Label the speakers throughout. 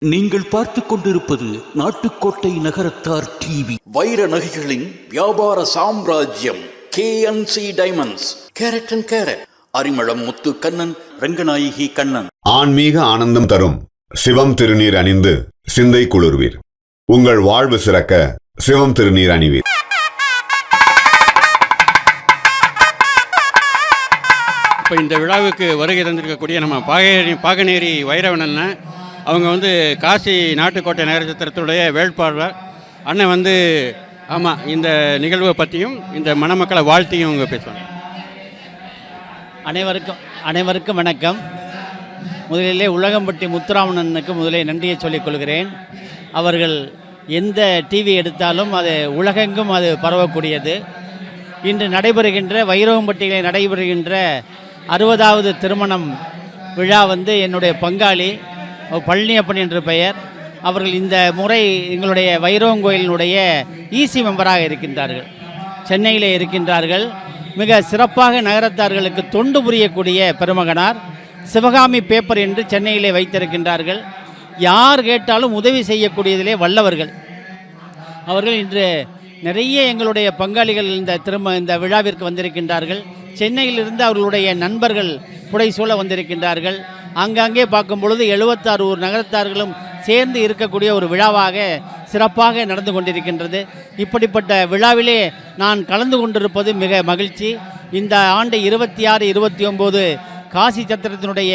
Speaker 1: நீங்கள் பார்த்து கொண்டிருப்பது நாட்டுக்கோட்டை நகரத்தார் டிவி. வைர நகைகளின் வியாபார சாம்ராஜ்யம் KNC diamonds. Carat and carat. Arimalam Muthu Kannan, Ranganayaki Kannan.
Speaker 2: ஆன்மீக ஆனந்தம் தரும் சிவம் திருநீர் அணிந்து சிந்தை குளிர்வீர். உங்கள் வாழ்வு சிறக்க சிவம் திருநீர் அணிவீர்.
Speaker 3: இப்போ இந்த விழாவுக்கு வருகை தந்திருக்கக்கூடிய நம்ம பாகனேரி வைரவன் அண்ணன், அவங்க காசி நாட்டுக்கோட்டை நகரத்தினுடைய வேட்பாளர் அண்ணன் ஆமாம், இந்த நிகழ்வை பற்றியும் இந்த மணமக்களை வாழ்த்தியும் அவங்க பேசுவாங்க.
Speaker 4: அனைவருக்கும் வணக்கம். முதலிலே உலகம்பட்டி முத்துராமண்ணனுக்கு முதலே நன்றியை சொல்லிக் கொள்கிறேன். அவர்கள் எந்த டிவி எடுத்தாலும் அது உலகெங்கும் அது பரவக்கூடியது. இன்று நடைபெறுகின்ற வைரவம்பட்டியில் நடைபெறுகின்ற 60வது திருமணம் விழா என்னுடைய பங்காளி பழனியப்பன் என்று பெயர். அவர்கள் இந்த முறை எங்களுடைய வைரவங்கோயிலினுடைய ஈசி மெம்பராக இருக்கின்றார்கள், சென்னையிலே இருக்கின்றார்கள். மிக சிறப்பாக நகரத்தார்களுக்கு தொண்டு புரியக்கூடிய பெருமகனார். சிவகாமி பேப்பர் என்று சென்னையிலே வைத்திருக்கின்றார்கள். யார் கேட்டாலும் உதவி செய்யக்கூடியதிலே வல்லவர்கள் அவர்கள். இன்று நிறைய எங்களுடைய பங்காளிகள் இந்த விழாவிற்கு வந்திருக்கின்றார்கள். சென்னையிலிருந்து அவர்களுடைய நண்பர்கள் புடைசூழ வந்திருக்கின்றார்கள். ஆங்காங்கே பார்க்கும் பொழுது 76 ஊர் நகரத்தார்களும் சேர்ந்து இருக்கக்கூடிய ஒரு விழாவாக சிறப்பாக நடந்து கொண்டிருக்கின்றது. இப்படிப்பட்ட விழாவிலே நான் கலந்து கொண்டிருப்பது மிக மகிழ்ச்சி. இந்த ஆண்டு 26, 29 காசி சத்திரத்தினுடைய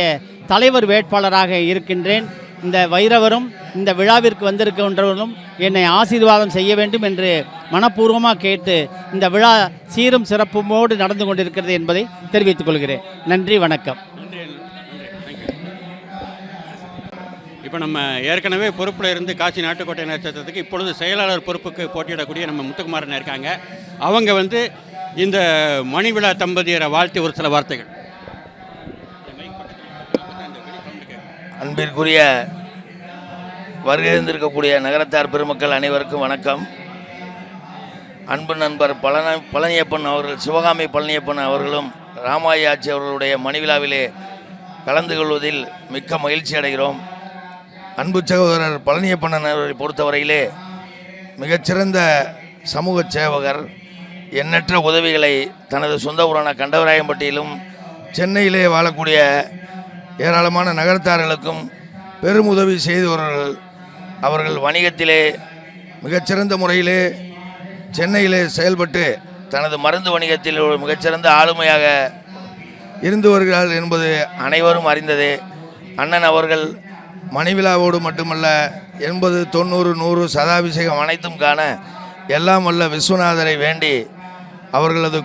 Speaker 4: தலைவர் வேட்பாளராக இருக்கின்றேன். இந்த வைரவரும் இந்த விழாவிற்கு வந்திருக்கின்றவர்களும் என்னை ஆசீர்வாதம் செய்ய வேண்டும் என்று மனப்பூர்வமாக கேட்டு இந்த விழா சீரும் சிறப்புமோடு நடந்து கொண்டிருக்கிறது என்பதை தெரிவித்துக் கொள்கிறேன். நன்றி, வணக்கம்.
Speaker 3: இப்போ நம்ம ஏற்கனவே பொறுப்பில் இருந்து காசி நாட்டுக்கோட்டை நட்சத்திரத்துக்கு இப்பொழுது செயலாளர் பொறுப்புக்கு போட்டியிடக்கூடிய நம்ம முத்துக்குமாரன் இருக்காங்க. அவங்க இந்த மணி விழா தம்பதியரை வாழ்த்தி ஒரு சில வார்த்தைகள்.
Speaker 5: அன்பிற்குரிய வருகிருந்திருக்கக்கூடிய நகரத்தார் பெருமக்கள் அனைவருக்கும் வணக்கம். அன்பு நண்பர் பழனியப்பன் அவர்கள், சிவகாமி பழனியப்பன் அவர்களும் ராமாயி ஆட்சி அவர்களுடைய மணிவிழாவிலே கலந்து கொள்வதில் மிக்க மகிழ்ச்சி அடைகிறோம். அன்பு சகோதரர் பழனியப்பன் அவர்களை பொறுத்தவரையிலே மிகச்சிறந்த சமூக சேவகர். எண்ணற்ற உதவிகளை தனது சொந்த ஊரான கண்டவராயம்பட்டியிலும் சென்னையிலே வாழக்கூடிய ஏராளமான நகரத்தார்களுக்கும் பெரும் உதவி செய்தவர்கள். அவர்கள் வணிகத்திலே மிகச்சிறந்த முறையிலே சென்னையிலே செயல்பட்டு தனது மருந்து வணிகத்தில் ஒரு மிகச்சிறந்த ஆளுமையாக இருந்து வருகிறார்கள் என்பது அனைவரும் அறிந்ததே. அண்ணன் அவர்கள் மணிவிழாவோடு மட்டுமல்ல 80, 90, 100 சதாபிஷேகம் அனைத்தும் காண எல்லாம் வல்ல விஸ்வநாதரை வேண்டி அவர்களது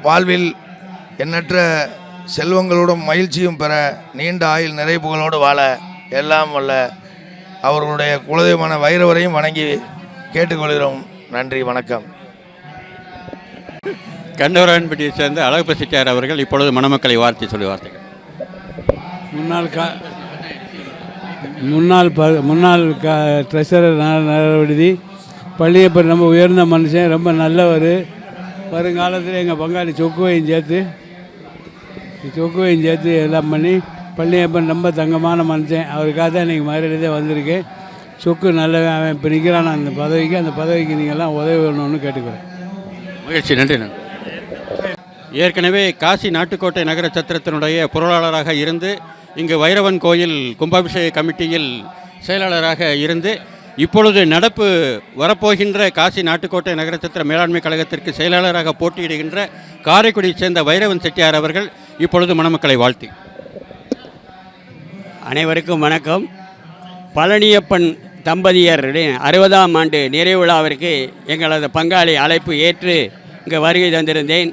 Speaker 5: வாழ்வில் எண்ணற்ற செல்வங்களோடும் மகிழ்ச்சியும் பெற நீண்ட ஆயுள் நிறைப்புகளோடு வாழ எல்லாம் வல்ல அவர்களுடைய குலதெய்வமான வைரவரையும் வணங்கி கேட்டுக்கொள்கிறோம். நன்றி, வணக்கம்.
Speaker 3: கண்டவராயன்பட்டியை சேர்ந்த அழகு செட்டியார் அவர்கள் இப்பொழுது மணமக்களை வாழ்த்தி சொல்லி வார்த்தைகள்.
Speaker 6: முன்னாள் ட்ரெஷரர் நடவடிக்கை பழனியப்பன் ரொம்ப உயர்ந்த மனுஷன், ரொம்ப நல்லவர். வருங்காலத்தில் எங்கள் பங்காளி சொக்குவையும் சேர்த்து எல்லாம் பண்ணி பழனியப்பன் ரொம்ப தங்கமான மனுஷன். அவருக்காக தான் இன்றைக்கி மதுரையிலே வந்திருக்கேன். சொக்கு நல்லவன். அவன் இப்போ நிற்கிறான் அந்த பதவிக்கு நீங்கள்லாம் உதவி வேணும்னு கேட்டுக்கிறேன்.
Speaker 3: மகிழ்ச்சி, நன்றி. ஏற்கனவே காசி நாட்டுக்கோட்டை நகர சத்திரத்தினுடைய பொருளாளராக இருந்து இங்கு வைரவன் கோயில் கும்பாபிஷேக கமிட்டியில் செயலாளராக இருந்து இப்பொழுது நடப்பு வரப்போகின்ற காசி நாட்டுக்கோட்டை நகர சத்திர மேலாண்மை கழகத்திற்கு செயலாளராக போட்டியிடுகின்ற காரைக்குடியைச் சேர்ந்த வைரவன் செட்டியார் அவர்கள் இப்பொழுது மணமக்களை வாழ்த்தி.
Speaker 7: அனைவருக்கும் வணக்கம். பழனியப்பன் தம்பதியரின் 60ஆம் ஆண்டு நிறைவு விழாவிற்கு எங்களது பங்காளி அழைப்பு ஏற்று இங்கே வருகை தந்திருந்தேன்.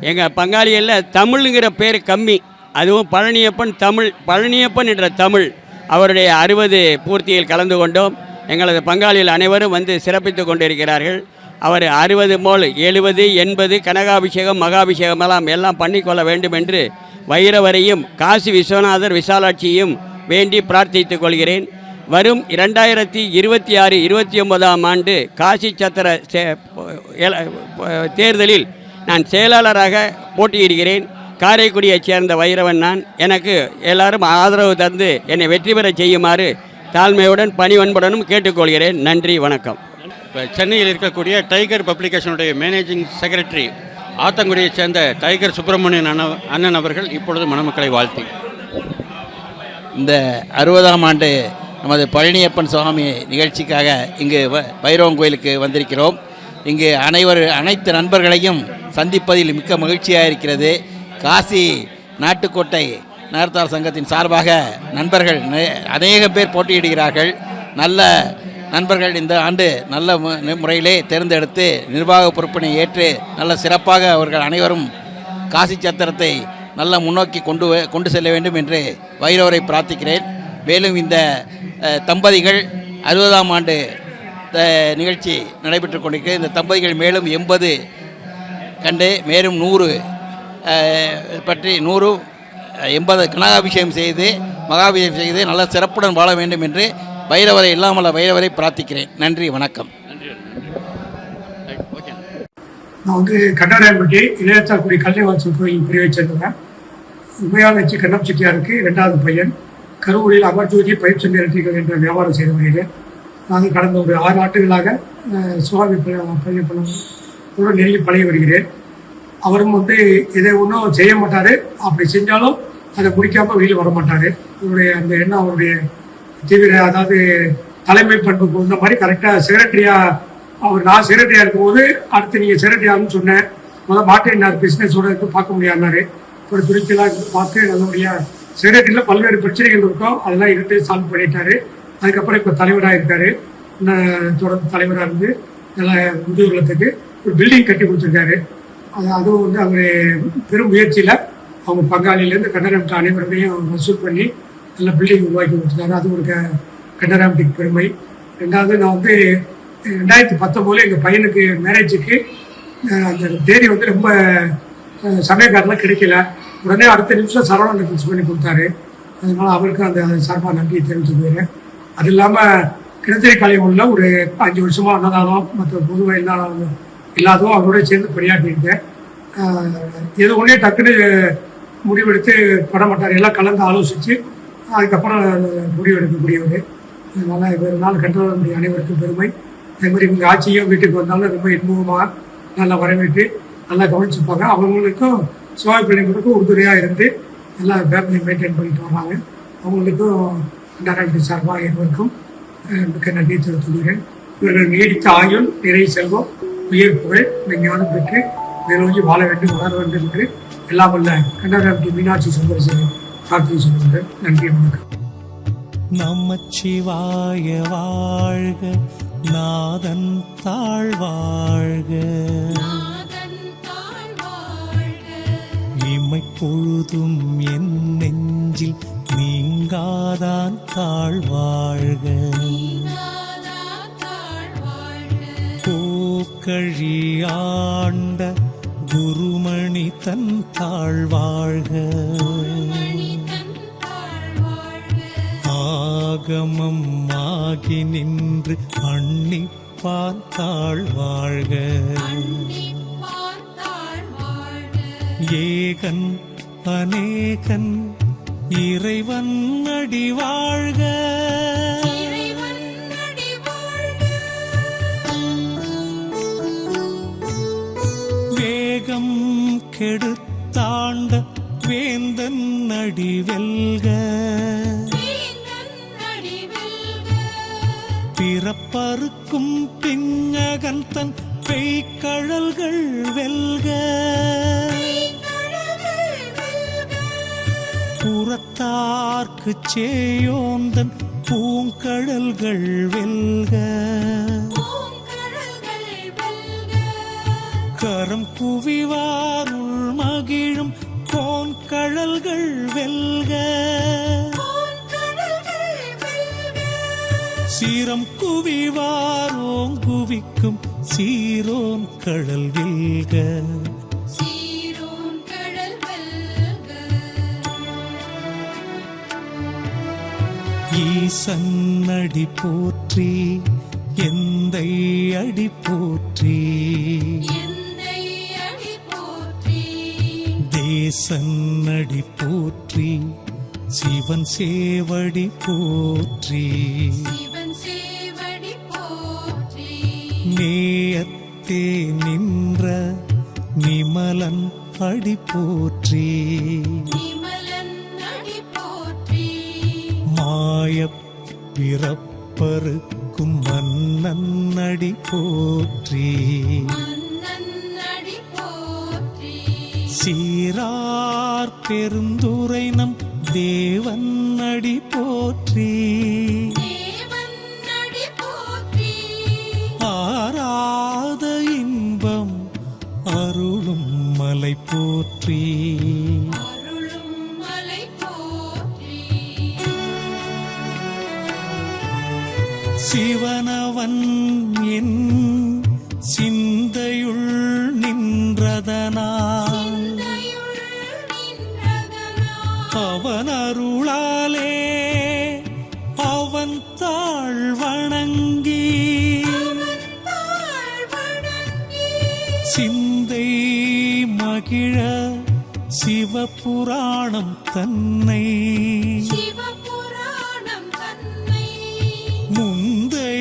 Speaker 7: எங்கள் பங்காளிகளில் தமிழுங்கிற பேர் கம்மி. அதுவும் பழனியப்பன் என்ற தமிழ் அவருடைய 60 பூர்த்தியில் கலந்து கொண்டோம். எங்களது பங்காளிகள் அனைவரும் சிறப்பித்து கொண்டிருக்கிறார்கள். அவர் 60 போல் 70, 80 கனகாபிஷேகம் மகாபிஷேகம் எல்லாம் பண்ணிக்கொள்ள வேண்டும் என்று வைரவரையும் காசி விஸ்வநாதர் விசாலாட்சியும் வேண்டி பிரார்த்தித்துக் கொள்கிறேன். வரும் 2026, 29ஆம் ஆண்டு காசி சத்திர தேர்தலில் நான் செயலாளராக போட்டியிடுகிறேன். காரைக்குடியைச் சேர்ந்த வைரவன் நான். எனக்கு எல்லாரும் ஆதரவு தந்து என்னை வெற்றி பெற செய்யுமாறு தாழ்மையுடன் பணிவன்புடனும் கேட்டுக்கொள்கிறேன். நன்றி, வணக்கம்.
Speaker 3: இப்போ சென்னையில் இருக்கக்கூடிய டைகர் பப்ளிகேஷனுடைய மேனேஜிங் செக்ரட்டரி ஆத்தங்குடியைச் சேர்ந்த டைகர் சுப்பிரமணியன் அண்ணன் அவர்கள் இப்பொழுது மணமக்களை வாழ்த்தி.
Speaker 8: இந்த 60ஆம் ஆண்டு நமது பழனியப்பன் சுவாமி நிகழ்ச்சிக்காக இங்கு பைரவன் கோயிலுக்கு வந்திருக்கிறோம். இங்கு அனைத்து நண்பர்களையும் சந்திப்பதில் மிக்க மகிழ்ச்சியாக இருக்கிறது. காசி நாட்டுக்கோட்டை நகரத்தார் சங்கத்தின் சார்பாக நண்பர்கள் அநேக பேர் போட்டியிடுகிறார்கள். நல்ல நண்பர்கள் இந்த ஆண்டு நல்ல முறையிலே தேர்ந்தெடுத்து நிர்வாக பொறுப்பினை ஏற்று நல்ல சிறப்பாக அவர்கள் அனைவரும் காசி சத்திரத்தை நல்ல முன்னோக்கி கொண்டு செல்ல வேண்டும் என்று வைரவரை பிரார்த்திக்கிறேன். மேலும் இந்த தம்பதிகள் 60ஆம் ஆண்டு நிகழ்ச்சி நடைபெற்று கொண்டிருக்கிறது. இந்த தம்பதிகள் மேலும் 80 கண்டு மேலும் 100 பற்றி 180 கனகாபிஷேகம் செய்து மகாபிஷேகம் செய்து நல்ல சிறப்புடன் வாழ வேண்டும் என்று வைரவரை இல்லாமல் வைரவரை பிரார்த்திக்கிறேன். நன்றி, வணக்கம்.
Speaker 9: நான் கண்ணாராயம்பட்டி இளையத்தாக்குடி கல்லைவாசல் கோயில் பிரிவை சேர்ந்தவன். உண்மையான கண்ணம் செட்டியாருக்கு 2வது பையன். கருவூரில் அமர்ஜோதி பயிர் சென்றிகள் என்ற வியாபாரம் செய்து வருகிறேன். நான் கடந்த ஒரு 6 ஆண்டுகளாக சுவாமி பள்ளியப்பனுடன் நெருங்கி பழகி வருகிறேன். அவரும் இதை ஒன்றும் செய்ய மாட்டார். அப்படி செஞ்சாலும் அதை முடிக்காமல் வெளியில் வர மாட்டார். இவருடைய அந்த எண்ணம் அவருடைய தீவிர, அதாவது தலைமை பண்புக்கு இந்த மாதிரி கரெக்டாக செக்ரட்டரியாக நான் செக்ரட்டரியாக இருக்கும்போது அடுத்து நீங்கள் செக்ரட்டரியாகனு சொன்னேன். முதல் மாட்டேன் பிஸ்னஸோட பார்க்க முடியாதுனாரு. ஒரு துறைக்கெல்லாம் பார்த்து நல்லபடியாக செக்ரட்டரியில் பல்வேறு பிரச்சனைகள் இருக்கும், அதெல்லாம் இருந்து சால்வ் பண்ணிட்டாரு. அதுக்கப்புறம் இப்போ தலைவராக இருக்காரு. தொடர்ந்து தலைவராக இருந்து நல்ல முதியோர்களுக்கு ஒரு பில்டிங் கட்டி கொடுத்துருக்காரு. அதுவும் அவர் பெரும் முயற்சியில் அவங்க பங்காளியிலேருந்து கண்ணராமட்டி அனைவரையும் வசூல் பண்ணி நல்ல பில்டிங் உருவாக்கி கொடுத்துருக்காரு. அது ஒரு கண்ணராமட்டிக்கு பெருமை. 2வது நான் 2019 எங்கள் பையனுக்கு மேரேஜுக்கு அந்த தேதி ரொம்ப சமயக்காரெலாம் கிடைக்கல. உடனே அடுத்த நிமிஷம் சரவணனை ஃபிக்ஸ் பண்ணி கொடுத்தாரு. அதனால் அவருக்கு அந்த சார்பாக நன்றியை தெரிவிச்சுக்கிறேன். அது இல்லாமல் கிணத்திரை கலைகளில் ஒரு 5 வருஷமாக அன்னதானம் மற்ற பொதுவாக இல்லாததும் அவரோட சேர்ந்து பணியாற்றியிருக்கேன். எது ஒன்றே டக்குன்னு முடிவெடுத்து பண்ண மாட்டார். எல்லாம் கலந்து ஆலோசித்து அதுக்கப்புறம் முடிவெடுக்கக்கூடியவர். அதனால் இவர் நாள் கண்டவர்களுடைய அனைவருக்கும் பெருமை. அதே மாதிரி இவங்க ஆட்சியும் வீட்டுக்கு வந்தாலும் ரொம்ப இன்பமாக நல்லா வரவேற்று நல்லா கவனிச்சுப்பாங்க. அவங்களுக்கும் சுவாமி பிள்ளைங்களுக்கும் உறுதுணையாக இருந்து நல்லா ஃபேமிலி மெயின்டைன் பண்ணிட்டு வர்றாங்க. அவங்களுக்கும் கண்ணாராமட்டி சார்பாக இருவருக்கும் மிக்க நன்றி தெரிவித்துள்ளேன். இவர்கள் நீடித்த ஆயுள், நிறை செல்வம், உயர் புகழ், ஞானம் பெற்று மேலோங்கி வாழ வேண்டும், வளர வேண்டும் என்று எல்லாம் வல்ல கண்ணாராமட்டி மீனாட்சி சுந்தரேசனை பிரார்த்தனை சொல்லுங்கள். நன்றி, வணக்கம்.
Speaker 10: நமச்சிவாய வாழ்க, நாதன் தாழ் வாழ்க, இமை பொழுதும் என் நெஞ்சில் நீங்காதான் தாழ் வாழ்க, போக்கழியாண்ட குருமணி தன் தாழ் வாழ்க, ஆகமம் ஆகி நின்று அன்னிப்பான் தாழ் வாழ்க, ஏகன் அநேகன் இறைவன் அடி வாழ்க, வேகம் கெடுத்தாண்ட வேந்தன் அடி வெல்க, பிறப்பறுக்கும் பிஞகன் தன் பெய்கழல்கள் வெல்க, புறத்தார்க்கு சேயோந்தன் பூங்கழல்கள் வெல்க, கரம் குவிவாருள் மகிழும் கோன்கழல்கள் வெல்க, சீரம் குவிவாரோங் குவிக்கும் சீரோன் கடல் வெல்க, ஈசன் அடி போற்றி, எந்தை அடி போற்றி, தேசன் அடி போற்றி, சிவன் சேவடி போற்றி நேயத்தே நின்ற நிமலன் அடி போற்றி மாயப் பிறப்பருக்கும் மன்னன் அடி போற்றி சீரார் பெருந்துரை நம் தேவன் அடி போற்றி ஆராத இன்பம் அருளும் மலை போற்றி சிவனவன் என் சிந்தையுள் நின்றதனால் அவன் அருளாலே அவன் தாழ் வணங்கி சிந்தை மகிழ சிவபுராணம் தன்னை முந்தை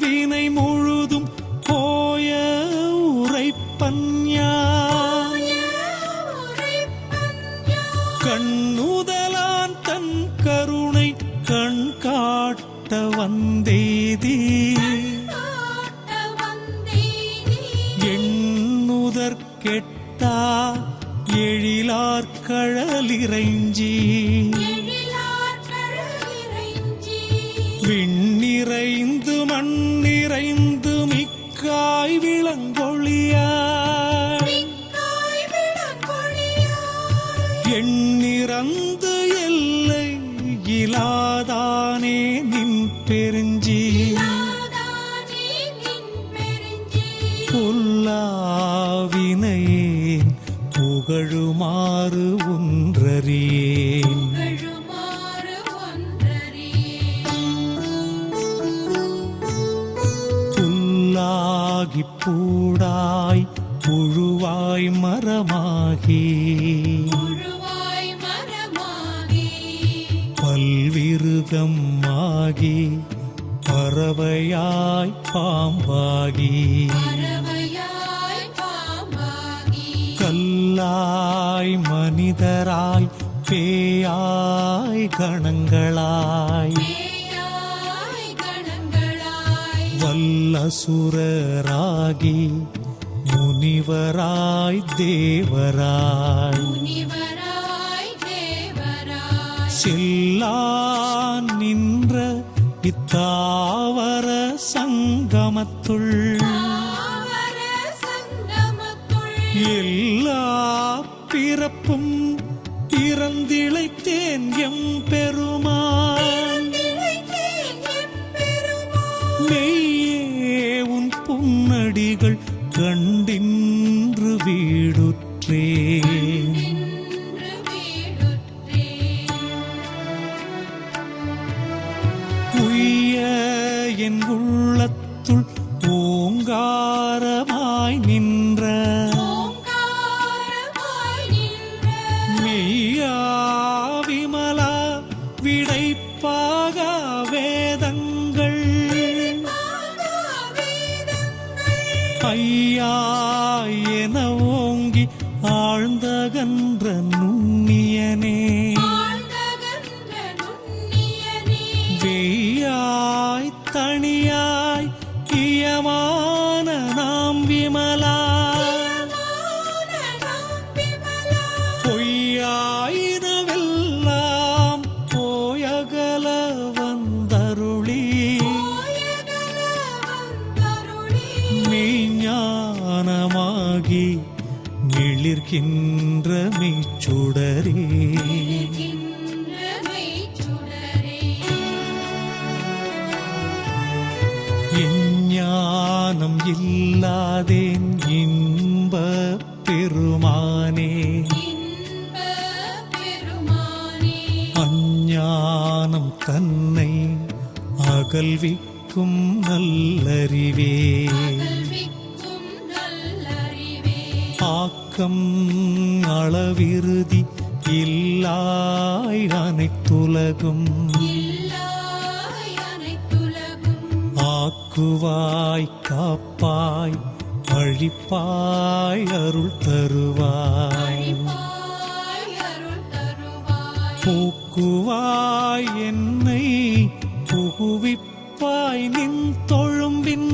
Speaker 10: வினை முழுதும் போய உரைப்பன்யா கண்ணுதலான் தன் கருணை கண் காட்ட வந்தேதி எண்ணுதற் கெட்டா எழிலார் கழலிறைஞ்சி விண்ணிறைந்து மண்ணிறைந்து மிக்காய் விளங்கொழியாய் எண்ணிறந்து எல்லை இலாதானே நின் பெருஞ்சி புல்லாவினையேன் புகழுமாறு ஒன்றறியேன் புல்லாகி பூடாய் புழுவாய் மரமாகி பல்விருகம் ஆகி பறவையாய் பாம்பாகி கல்லாய் மனிதராய் பேயாய் கணங்களாய் வல்லசுரராகி முனிவராய் தேவராய் செல்லான் நின்ற இத்தாவர சங்கமத்துள் எல்லா பிறப்பும் பிறந்திழைத்தேன் எம் பெருமான் மெய்யே உன் பொன்னடிகள் கண்டின்று வீடுற்றேன் உய்ய என் உள்ளத்துள் ஓங்காரமாய் நின்ற மெய்யா விமலா விடைப்பாக வேதங்கள் ஐயா என ஓங்கி ஆழ்ந்தகன்ற நுண்ணியனே வெய்யாய் தனியாய் கியமான நாம் விமலா பொய்யாயினவெல்லாம் போயகல வந்தருளி மெய்ஞானமாகி மிளிர்கின்ற மெய்ச்சுடரே எஞ்ஞானம் இல்லாதேன் இன்ப பெருமானே அஞ்ஞானம் தன்னை அகல்விக்கும் நல்லறிவே ஆக்கம் அளவிருதி இல்லாய் அனைத்துலகும் ஆக்குவாய் காப்பாய் அழிப்பாய் அருள் தருவாய் போக்குவாய் என்னை புகுவிப்பாய் நின் தொழும்பின்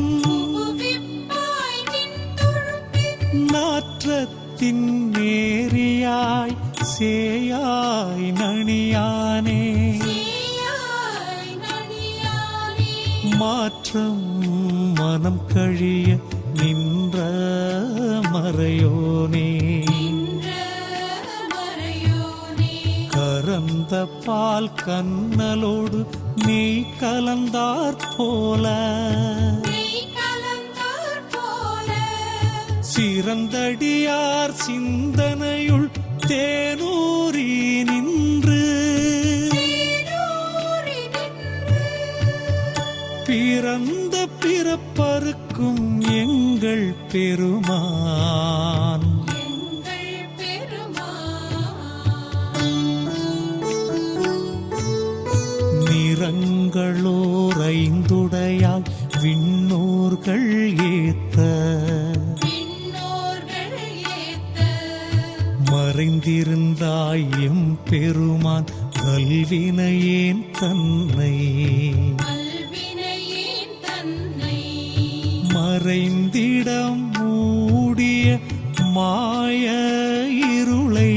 Speaker 10: நாற்றத்தின் நேரியாய் சேயாய் நணியானே மாற்றம் மனம் கழிய நின்ற மறையோனே கறந்த பால் கண்ணலோடு நெய் கலந்தாற் போல சிறந்தடியார் சிந்தனையுள் தேனூரி நின்று பிறந்த பிறப்பறுக்கும் எங்கள் பெருமான் நிறங்களோர் ஐந்துடையால் விண்ணோர்கள் ஏத்த மறைந்திருந்தாய் எம் பெருமான் கல்வினையேன் தன்னை மறைந்திடம் மூடிய மாய இருளை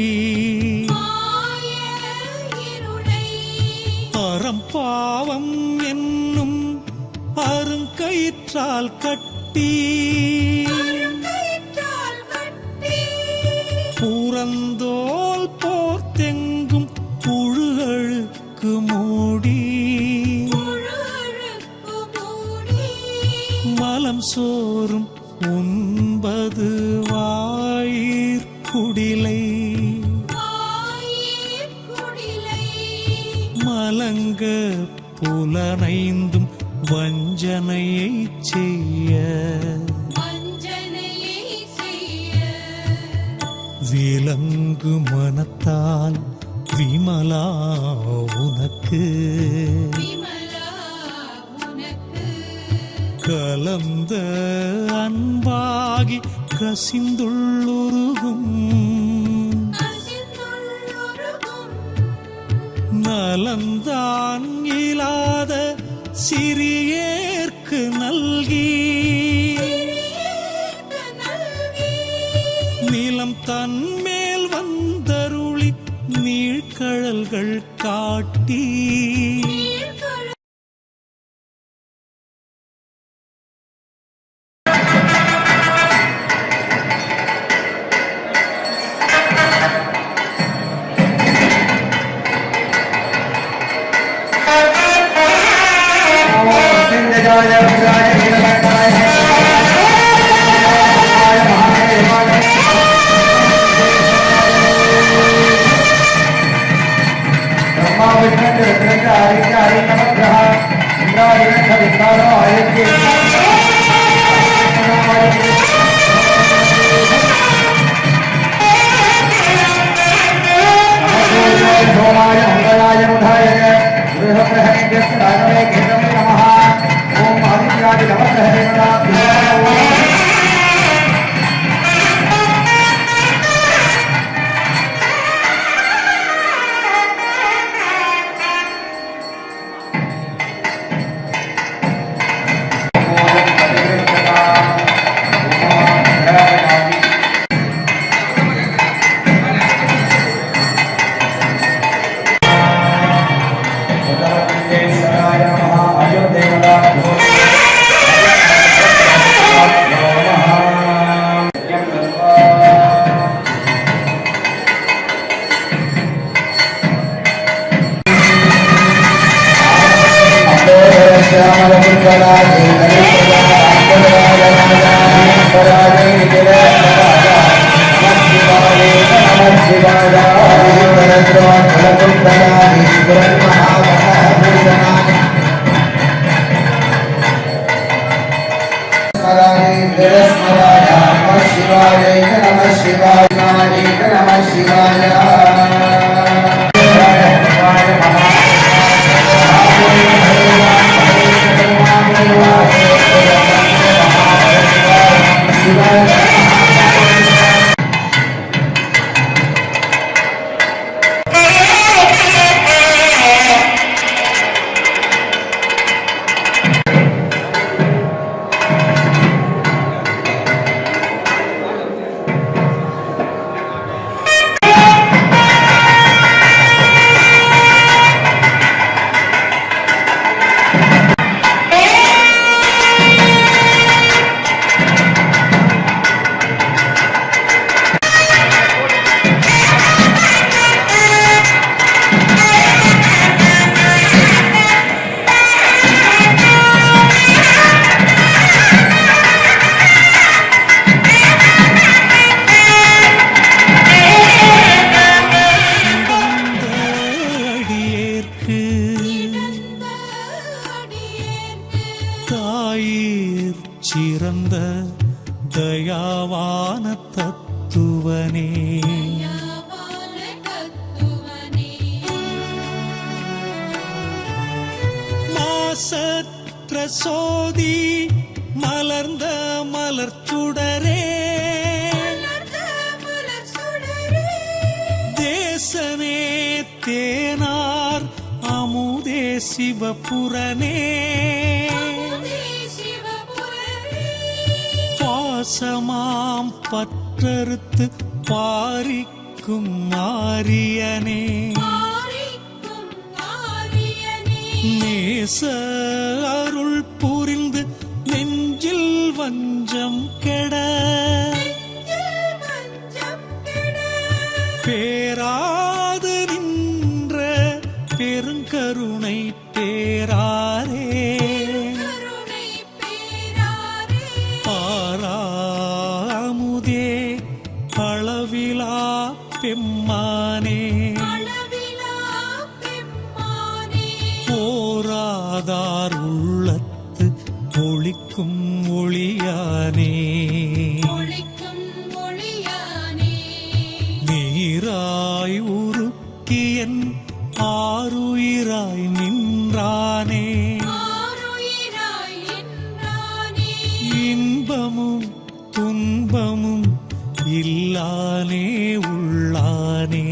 Speaker 10: அறம்பாவம் என்னும் அருங்கயிற்றால் கட்டி புறந்தோல் போர்த்தெங்கும் புழுகளுக்கு மூடி மலம் சோறும் உண்பது வாயிற்குடிலை மலங்க புலனைந்தும் வஞ்சனையை செய்ய விலங்கு மனத்தால் விமலா உனக்கு கலந்த அன்பாகி கசிந்துள்ளுருகும் நலந்தான் இல்லாத சிறியேற்கு நல்கி நிலம் தன்மேல் வந்தருளி நீழ்கழல்கள் காட்டி
Speaker 11: Namah Shivaya, Namah Shivaya.
Speaker 10: தாயிற் சிறந்த தயாவான தத்துவனே. மாசற்ற சோதி மலர்ந்த மலர்ச்சுடரே, தேசனே தேனார் அமுதே சிவபுரனே, பாசமாம் பற்றறுத்து பாரிக்கும் ஆரியனே, நேச அருள் புரிந்து நெஞ்சில் வஞ்சம் கெட, பேராது நின்ற பெருங்கருணை பேராரே, பாராமுதே அளவிலா பெம்மானே, போராதார் உள்ளத்து ஒளிக்கும் ஒளியானே, நீராய் உருக்கியன் ஆருயிராய் நின்றானே, இன்பமும் துன்பமும் இல்லானே உள்ளானே,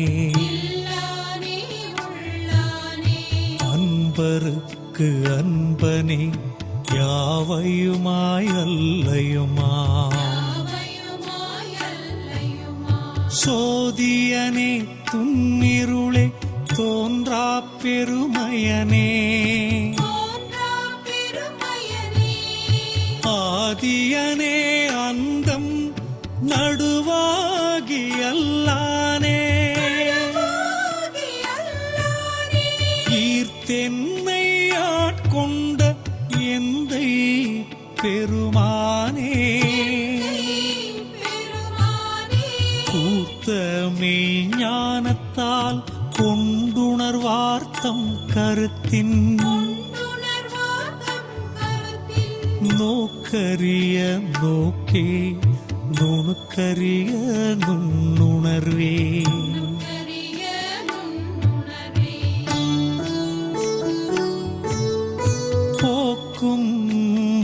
Speaker 10: அன்பருக்கு அன்பனே யாவையுமாய் அல்லையுமா, சோதியனே துன்னிருளே தோன்றா பெருமையனே, ஆதியனே அந்தம் நடுவாகி அல்லானே, ஈர்த்தென்னை ஆட்கொண்ட எந்தை பெருமானே, கூர்த்த மெய்ஞானத்தால் கொண்டுணர்வார்த்தம் கருத்தின், நோக்கரிய நோக்கே நுணுக்கரிய நுண்ணுணர்வே, போக்கும்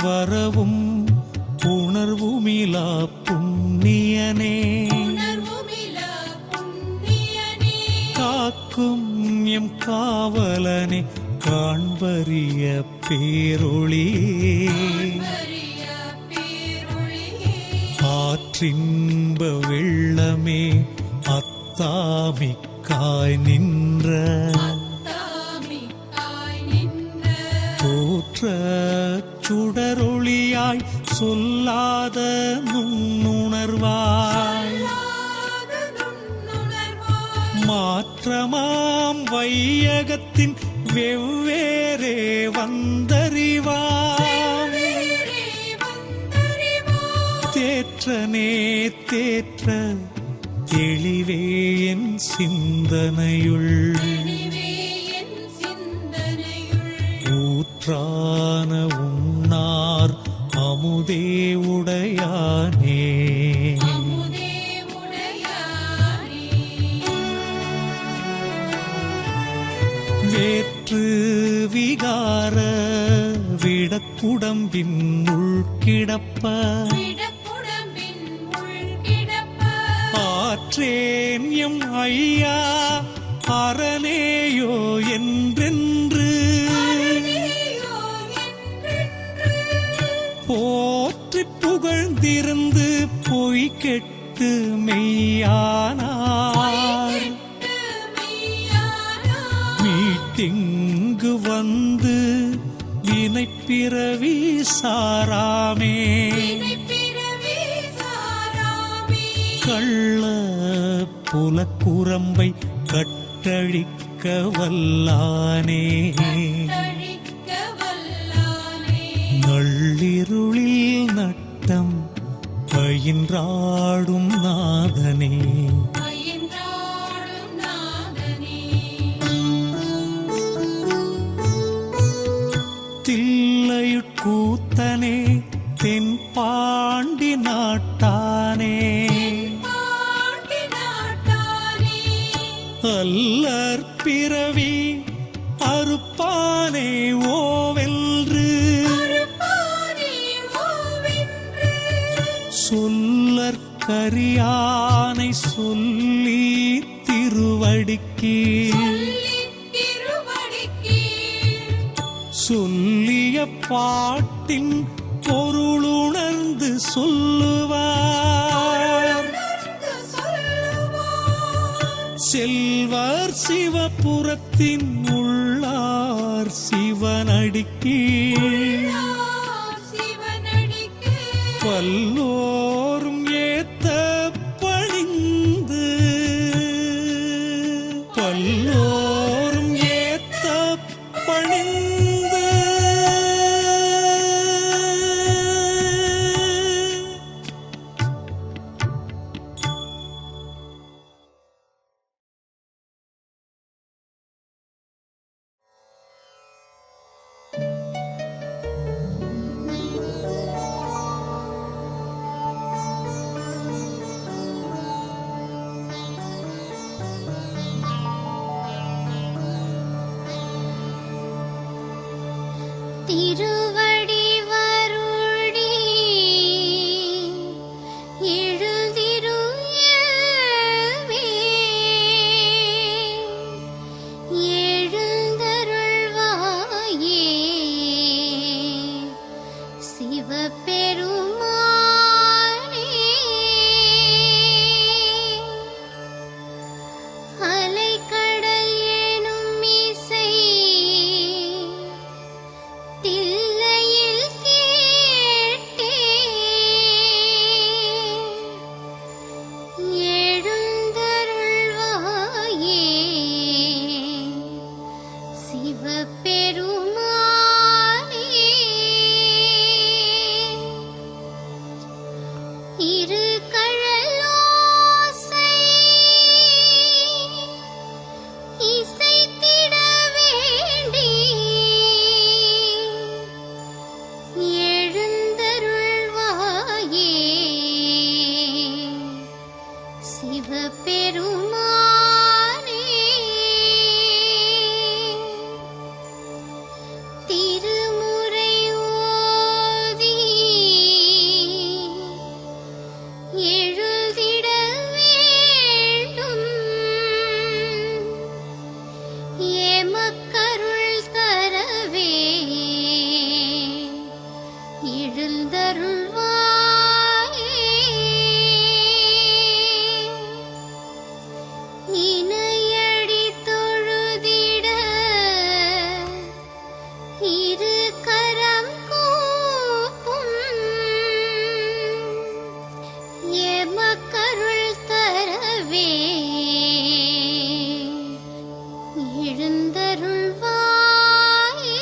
Speaker 10: வரவும் உணர்வுமிலா புண்ணியனே, காக்கும் எம் காவலனே காண்பரிய பேரொளியே, ஆற்றின்ப வெள்ளமே அத்தாமிக்காய் நின்ற, தோற்ற சுடரொளியாய் சொல்லாத நுண்ணுணர்வாய், மாற்றமாம் வையகத்தின் வெவ்வேறே வந்தறிவாம், தேற்றனே தேற்ற தெளிவே என் சிந்தனையுள், ஊற்றான உன்னார் அமுதே உடையானே, வேற்று விகார விடக்குடம்பின் உள்கிடப்ப, ஆற்றேன் எம் ஐயா அரணேயோ என்றென்று, போற்றி புகழ்ந்திருந்து பொய் கெட்டு மெய்யானார், மீட்டிங்கு வந்து வினைப்பிறவி சாராமே, கள்ள புலக்குரம்பை கட்டழிக்க வல்லானே, நள்ளிருளில் நட்டம் பயின்றாடும் நாதனே, தில்லையுற்ற கூத்தனே தென்பாண்டி நாட்டானே அல்லற் பிறவி அறுப்பானே ஓவென்று சொல்லற்கரியானை சொல்லி திருவடிக்கு சொல்லிய பாட்டின் பொருளுணர்ந்து சொல்லுவார் செல்வர் சிவபுரத்தின் உள்ளார் சிவனடிக்கு பல்லோரும் ஏத்த பணிந்து பல்லோரும் ஏத்த பணிந்து
Speaker 11: திருவடி வருடி எழுதிருயவே எழுந்தருள்வாயே சிவபெருமானே அலைக்கடல் எனும் இசை தில்லையில் கேட்டே எழுந்தருள்வாயே சிவபெருமானே இரு கழலோசை இசைத்திட வேண்டி எழுந்தருள்வாயே சிவபெருமானே திருமுறை ஓதி எழுதிட வேண்டும் எமக்கருள் தரவே எழுந்தருள்வாயே இணையடி தொழுதிட இரு கரம் கூப்பும் எமக்கருள் தரவே எழுந்தருள்வாயே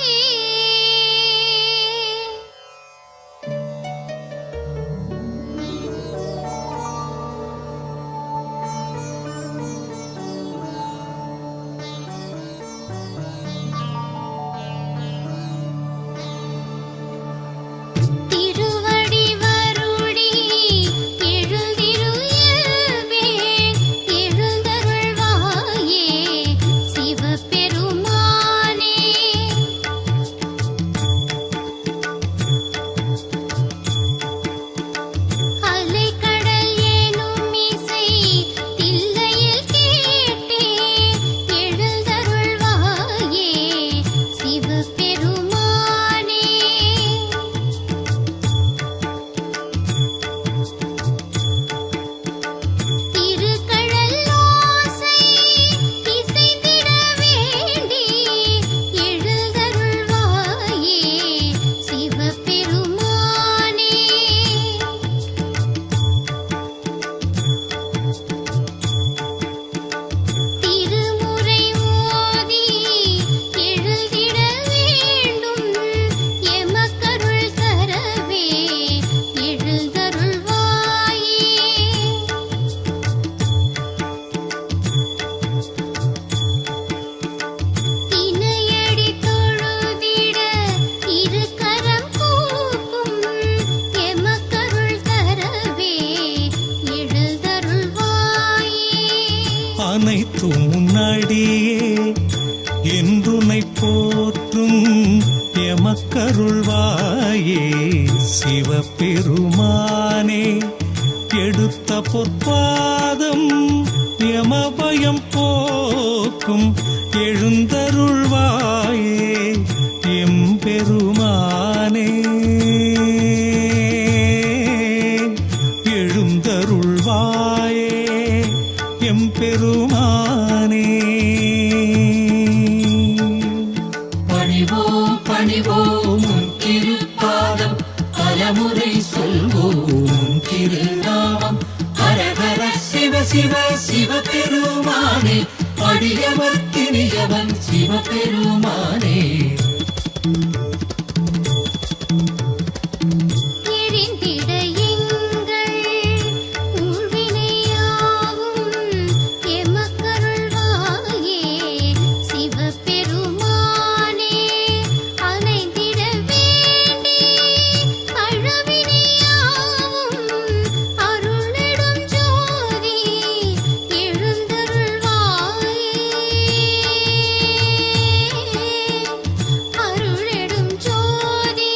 Speaker 10: எழுந்தருள்வாயே சிவபெருமானே எடுத்த பொற்பாதம் யமபயம் போக்கும் எழுந்தருள்வாயே எம்பெருமானே எழுந்தருள்வாயே எம்பெருமானே
Speaker 12: பணிவோம் பணிவோம் உன் திருப்பாதம் பலமுறை சொல்வோம் உன் திருநாமம் ஹரஹர சிவ சிவ சிவபெருமானே அடியவர்க்கினியவன் சிவபெருமானே
Speaker 11: எரிந்திட எங்கள் ஊழ்வினையாவும் எமக்கருள்வாயே சிவபெருமானே அணைந்திட வேண்டி அழவினையாவும் அருளிடும் ஜோதி எழுந்தருள்வாயே அருளிடும் ஜோதி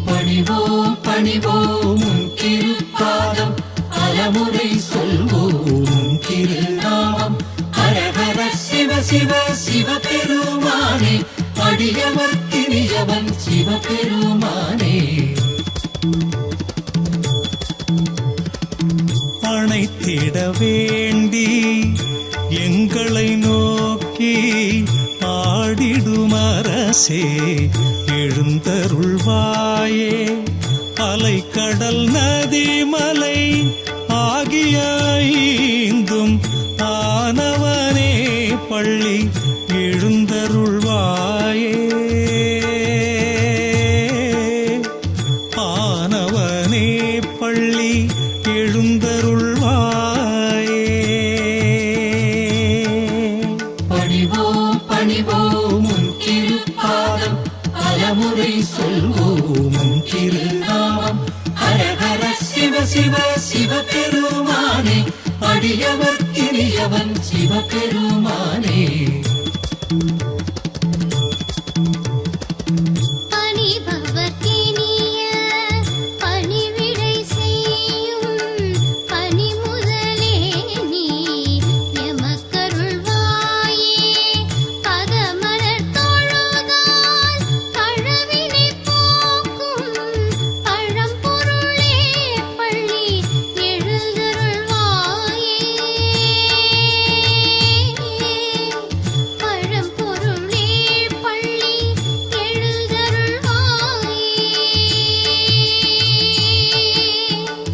Speaker 12: பணிவோம் பணிவோம் உன் திருப்பாதம் பலமுறை சொல்வோம் உன் திருநாமம் ஹரஹர சிவ சிவ சிவபெருமானே அடியவர்க்கினியவன் சிவபெருமானே
Speaker 10: அணைத்திட வேண்டி எங்களை நோக்கி ஆடிடும் அரசே எழுந்தருள்வாயே அலைக்கடல் நதிமலை ஆகிய ஐந்தும் ஆனவனே பள்ளி எழுந்தருள்வாயே ஆனவனே பள்ளி எழுந்தருள்வாயே
Speaker 12: பணிவோம் பணிவோம் உன் திருப்பாதம் பலமுறை சொல்வோம் உன் திருநாமம் ஹரஹர சிவ சிவ சிவபெருமானே அடியவர்க்கினியவன் சிவபெருமானே
Speaker 11: பணிபவர்க்கினிய பணிவிடை செய்யும் பணிமுதலே நீ எமக்கருள்வாயே பதமலர் தொழுதால் பழவினை போக்கும் பழம்பொருளே பள்ளி எழுந்தருள்வாயே பழம்பொருளே பள்ளி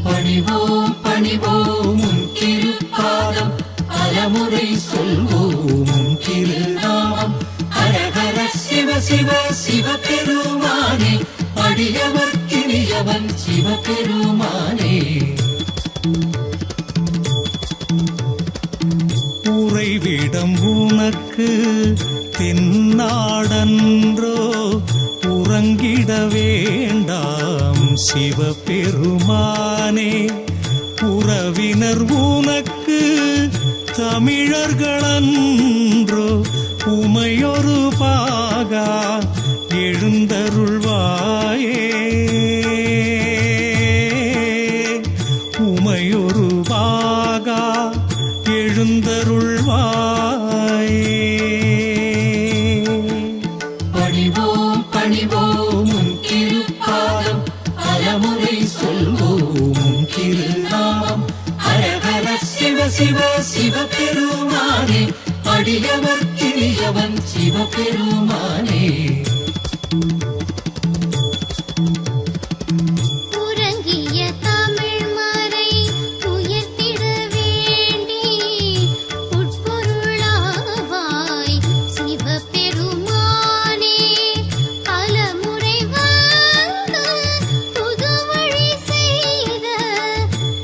Speaker 12: பணிவோம் பணிவோம் உன் திருப்பாதம் பலமுறை சொல்வோம் உன் திருநாமம் ஹரஹர சிவ சிவ சிவபெருமானே அடியவர்க்கினியவன் சிவபெருமானே
Speaker 10: உறைவிடம் உனக்கு தென்னாடன்றோ உறங்கிட வேண்டாம் சிவபெருமானே உறவினர் உனக்கு தமிழர்களன்றோ உமையொரு பாகா எழுந்தருள்வாயே உமையொரு பாகா எழுந்தருள்வாயே
Speaker 12: பணிவோம் பணிவோம் உன் திருப்பாதம் பலமுறை சொல்வோம் உன் திருநாமம் ஹரஹர சிவ சிவ சிவபெருமானே அடியவர்க்கினியவன் சிவபெருமானே
Speaker 11: உறங்கிய தமிழ்மறை உயர்த்திட வேண்டி உட்பொருளாவாய் சிவபெருமானே பலமுறை வந்து புதுவழி செய்த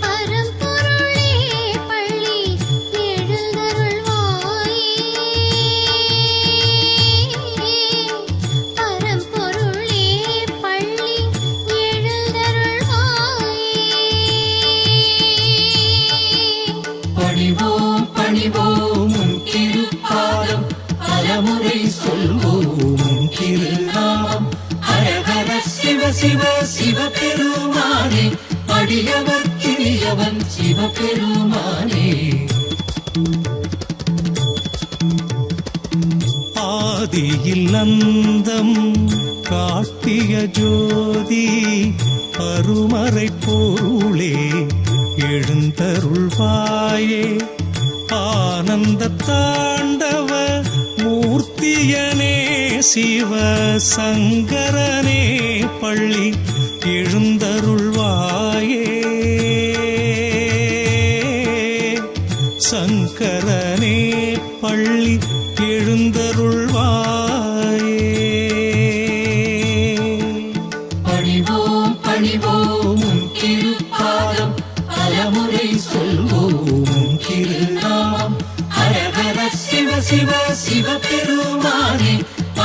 Speaker 11: பரம்பொருளே பள்ளி எழுந்தருள்வாயே பரம்பொருளே
Speaker 12: சொல்வோம் திருநாமம் ஹரஹர சிவ சிவ சிவபெருமானே அடியவர்க்கினியவன் சிவபெருமானே
Speaker 10: ஆதியில் அந்தம் காட்டிய ஜோதி அருமறை பொருளே எழுந்தருள்வாயே ஆனந்த தாண்டவ மூர்த்தியனே சிவ சங்கரனே பள்ளி எழுந்தருள்வாயே சங்கரனே பள்ளி எழுந்தருள்வாயே
Speaker 12: பணிவோம் பணிவோம் உன் திருப்பாதம் பலமுறை சொல்வோம் திருநாமம் ஹரஹர சிவ சிவ சிவபெருமானே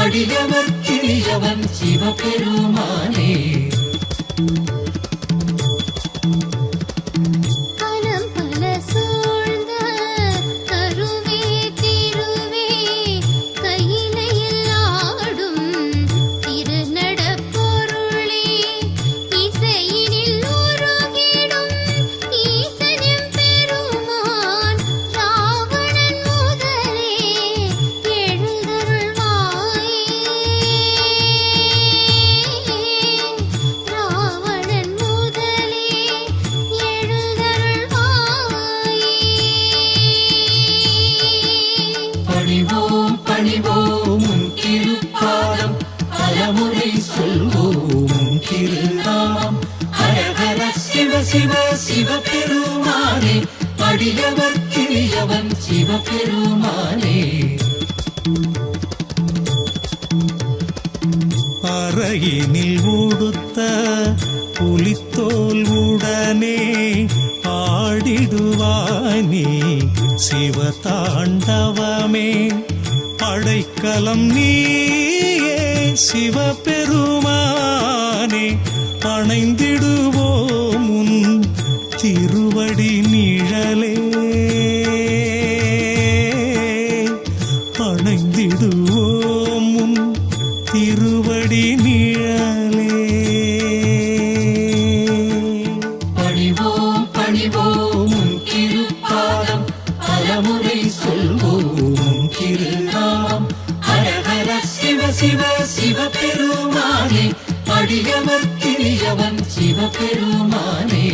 Speaker 12: அடியவர்க்கினியவன் சிவபெருமானே
Speaker 11: கலம் பல சூழ்ந்த கருவே திருவே கையிலையில் ஆடும் திருநடப்பொருளே இசையினில் உருகிடும் ஈசனின் பெருமான் ராவணன் முதலே எழுந்தருள்வாயே ராவணன் முதலே எழுந்தருள்வாயே
Speaker 12: பணிவோம் பணிவோம் உன் திருப்பாதம் பலமுறை சொல்வோம் திருநாமம் ஹரஹர சிவ சிவ சிவபெருமானே அடியவர்க்கினியவன் சிவபெருமானே
Speaker 10: அறையினில் உடுத்த புலித்தோல் உடனே ஆடிடுவாய் நீ சிவதாண்டவமே அடைக்கலம் நீயே சிவபெருமானே அணைந்திடுவோம் உன் திருவடி நிழலே அணைந்திடுவோம் உன் திருவடி நிழலே
Speaker 12: பணிவோம் பணிவோம் உன் திருப்பாதம் பலமுறை சொல்வோம் திருநாமம் ஹரஹர சிவ சிவ சிவபெருமானே அடியவர்க்கினியவன் சிவபெருமானே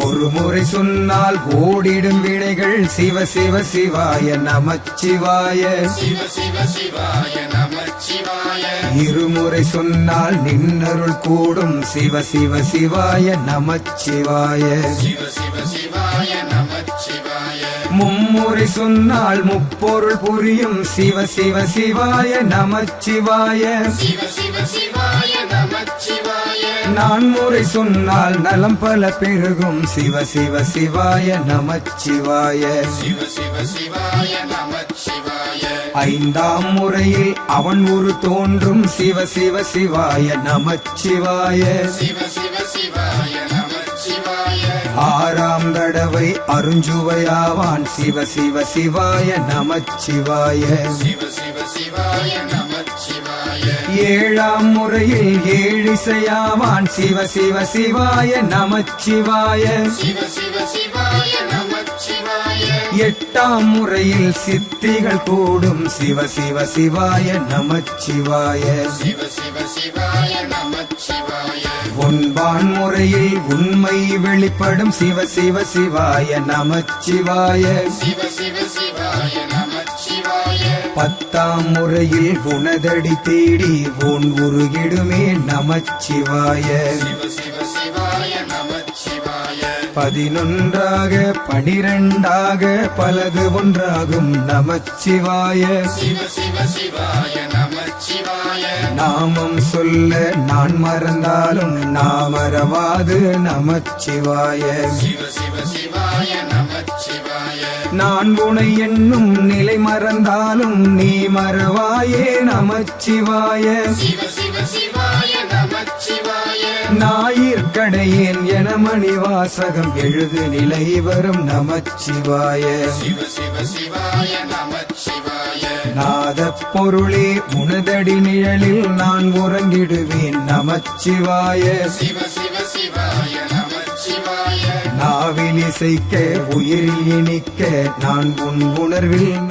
Speaker 13: ஒரு முறை சொன்னால் ஓடிடும் வினைகள் சிவ சிவ சிவாய நமச்சிவாய
Speaker 12: சிவ சிவ சிவாய நமச்சிவாய
Speaker 13: இருமுறை சொன்னால் நின்னருள் கூடும் சிவ சிவ சிவாய நமச்சிவாய
Speaker 12: சிவ சிவ சிவாய நமச்சிவாய
Speaker 13: மும்முறை சொன்னால் முப்பொருள் புரியும் சிவ சிவ சிவாய நமச்சிவாய
Speaker 12: சிவ சிவ சிவாய நமச்சிவாய
Speaker 13: நான்முறை சொன்னால் நலம் பல பெருகும் சிவ சிவ சிவாய நமச்சிவாய
Speaker 12: சிவ சிவ சிவாய நமச்சிவாய
Speaker 13: ஐந்தாம் முறையில் அவன் ஒரு தோன்றும் சிவ சிவ சிவாய நமச்சிவாய
Speaker 12: சிவ சிவ சிவாய நமச்சிவாய
Speaker 13: ஆறாம் தடவை அருஞ்சுவையாவான் சிவ சிவ சிவாய நமச்சிவாய
Speaker 12: சிவ சிவ சிவாய நமச்சிவாய
Speaker 13: ஏழாம் முறையில் ஏழிசையாவான் சிவ சிவ சிவாய நமச்சிவாய
Speaker 12: சிவ சிவ சிவாய நமச்சிவாய
Speaker 13: எட்டாம் முறையில் சித்திகள் கூடும் சிவ சிவ சிவாய நமச்சிவாய
Speaker 12: சிவ சிவ சிவாய நமச்சிவாய
Speaker 13: ஒன்பான் முறையில் உண்மை வெளிப்படும் சிவ சிவ சிவாய நமச்சிவாய
Speaker 12: சிவ சிவ சிவாய நமச்சிவாய
Speaker 13: பத்தாம் முறையில் உனதடி தேடி உன் உருகிடுமே நமச்சிவாய
Speaker 12: சிவ சிவ சிவாய நமச்சிவாய
Speaker 13: 11ஆக 12ஆக பலது ஒன்றாகும் நமச்சிவாய
Speaker 12: சிவ சிவ சிவாய நமச்சிவாய
Speaker 13: நாமம் சொல்ல நான் மறந்தாலும் நாமறவாது நமச்சிவாய
Speaker 12: சிவ சிவ சிவாய நமச்சிவாய
Speaker 13: நான் உனை என்னும் நிலை மறந்தாலும் நீ மறவாயே நமச்சிவாய
Speaker 12: சிவ சிவ சிவாய நமச்சிவாய
Speaker 13: ஞாயிற்கடையேன் என மணி வாசகம் எழுது நிலை வரும் நமச்சிவாய
Speaker 12: சிவ சிவ சிவாய நமச்சிவாய
Speaker 13: நாதப் பொருளே உனதடி நிழலில் நான் உறங்கிடுவேன் நமச்சிவாய
Speaker 12: சிவ சிவ சிவாய நமச்சிவாய
Speaker 13: நாவில் இசைக்க உயிரில் இனிக்க நான் உன் உணர்வில்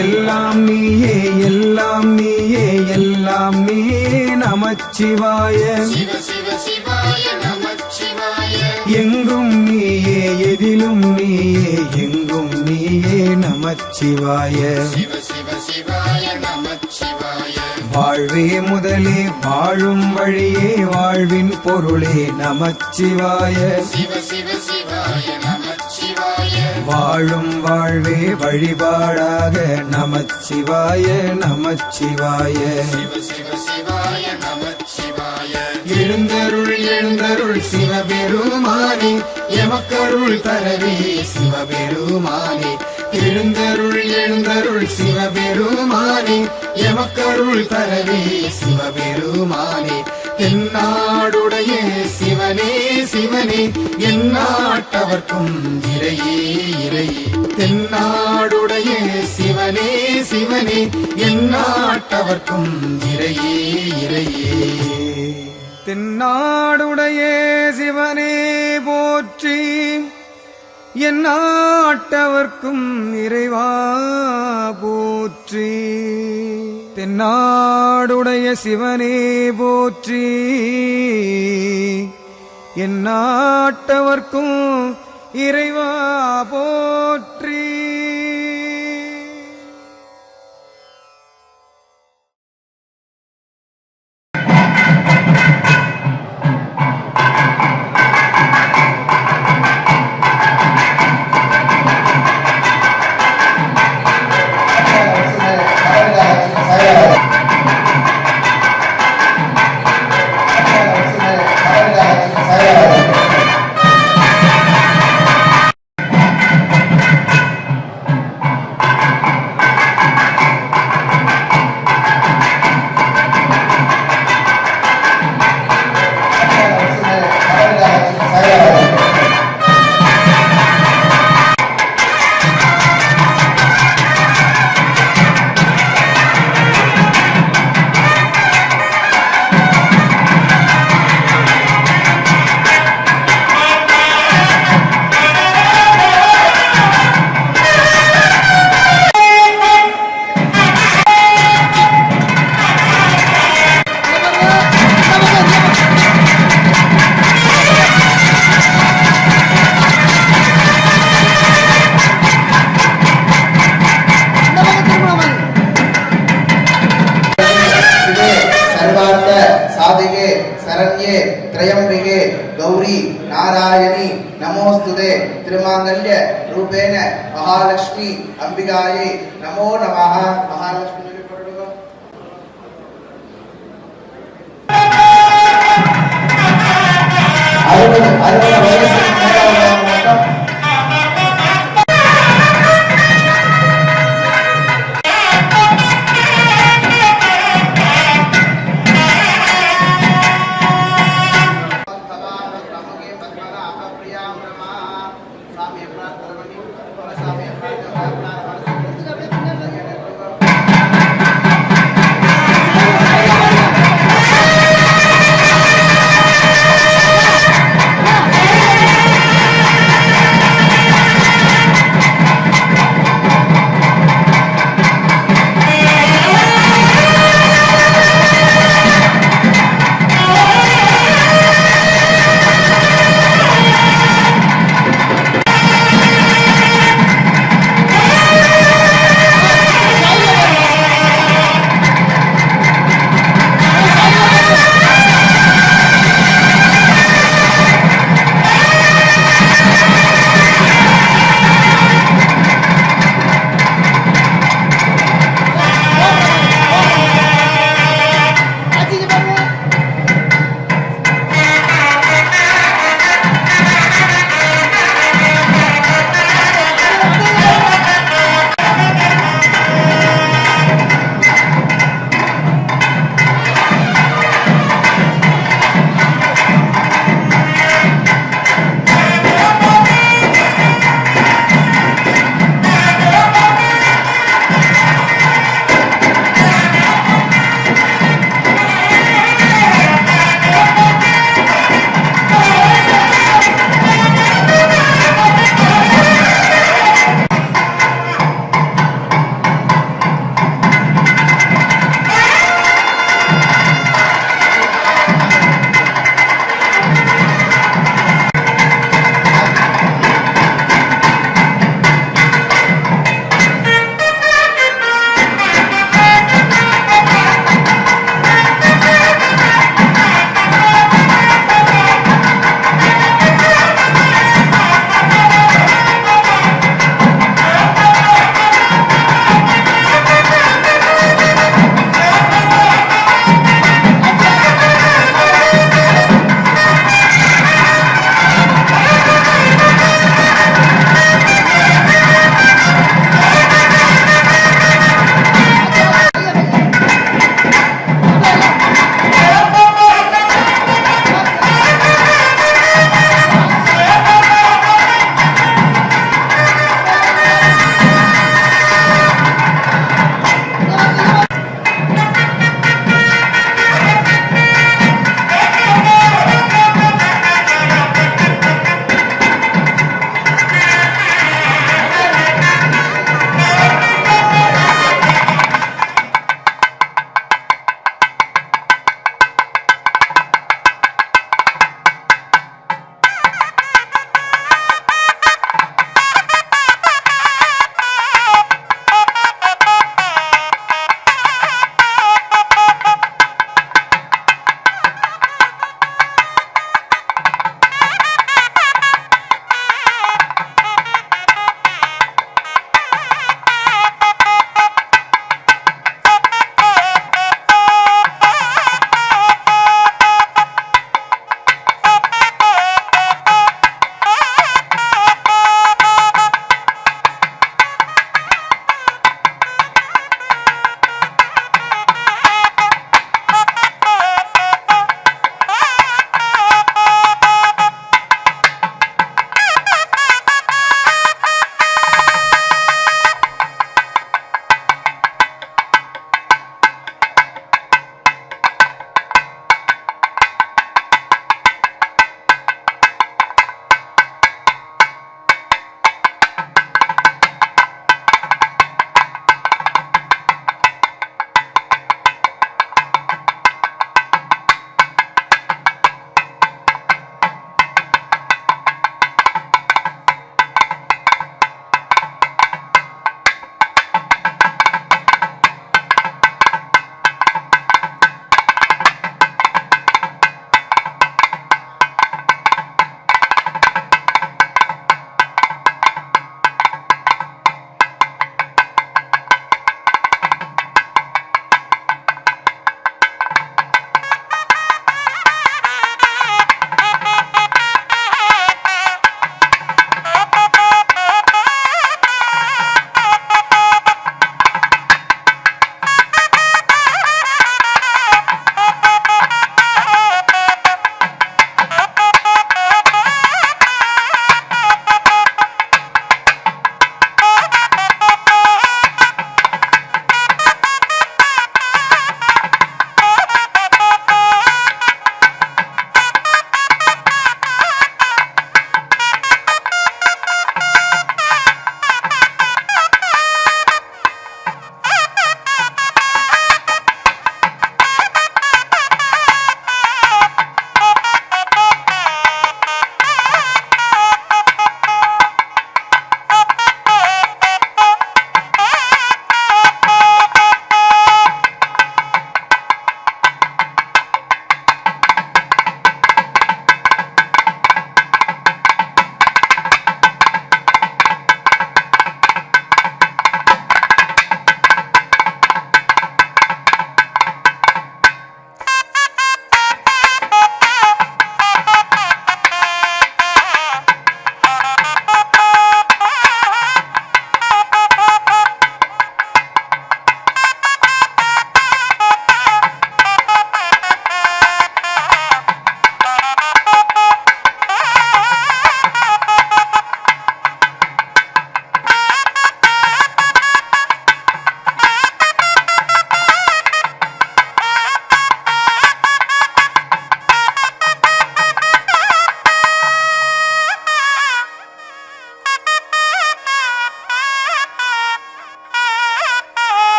Speaker 13: எல்லாம் நீயே எல்லாம் நீயே எல்லாம் நீயே நமச்சிவாய
Speaker 12: சிவ சிவ சிவாய நமச்சிவாய
Speaker 13: எங்கும் நீயே எதிலும் நீயே எங்கும் நீயே நமச்சிவாய
Speaker 12: சிவ சிவ சிவாய நமச்சிவாய
Speaker 13: வாழ்வே முதலே வாழும் வழியே வாழ்வின் பொருளே நமச்சிவாய
Speaker 12: சிவ சிவ சிவாய நமச்சிவாய
Speaker 13: வாழும் வாழ்வே வழிபாடாக நமச்சிவாய நமச்சிவாய
Speaker 12: சிவ சிவ சிவாய நமச்சிவாய
Speaker 13: எழுந்தருள் எழுந்தருள் சிவபெருமானே எமக்கருள் தரவே சிவபெருமானே எழுந்தருள் எழுந்தருள் சிவபெருமானே எமக்கருள் தரவே சிவபெருமானே தென்னாடுடைய சிவனே சிவனே எந்நாட்டவர்க்கும் இறையே இறையே தென்னாடுடைய சிவனே சிவனே எந்நாட்டவர்க்கும் இறையே இறையே தென்னாடுடைய சிவனே போற்றி எந்நாட்டவர்க்கும் இறைவா போற்றி தென்னாடுடைய சிவனே போற்றி எந்நாட்டவர்க்கும் இறைவா போற்றி.
Speaker 14: साधिके शरण्ये त्रयंबिके गौरी नारायणी नमोस्तुते त्रिमांगल्य रूपेण महालक्ष्मी अंबिकायै नमो नमः. महालक्ष्मी 60 வயசு